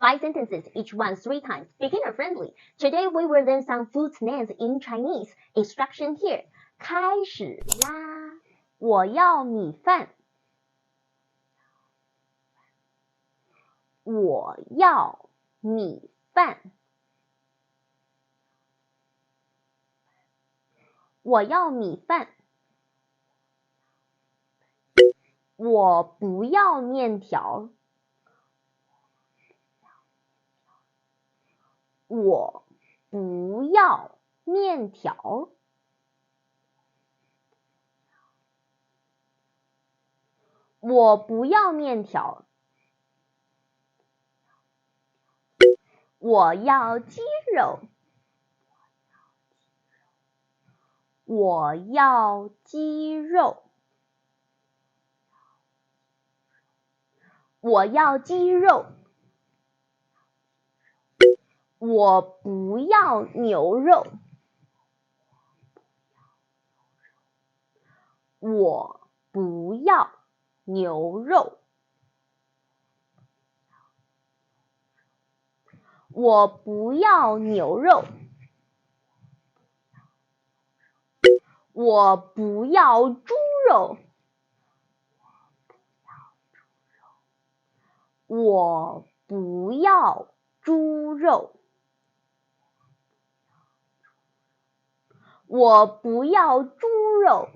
5 sentences, each one 3 times. Beginner friendly. Today we will learn some food names in Chinese. Instruction here. 开始啦！我要米饭。我要米饭。我要米饭。我不要面条。我不要面条。我不要面条。我要鸡肉。我要鸡肉。我要鸡肉。我不要牛肉。我不要牛肉。我不要牛肉。我不要猪肉。我不要猪肉。我不要猪肉。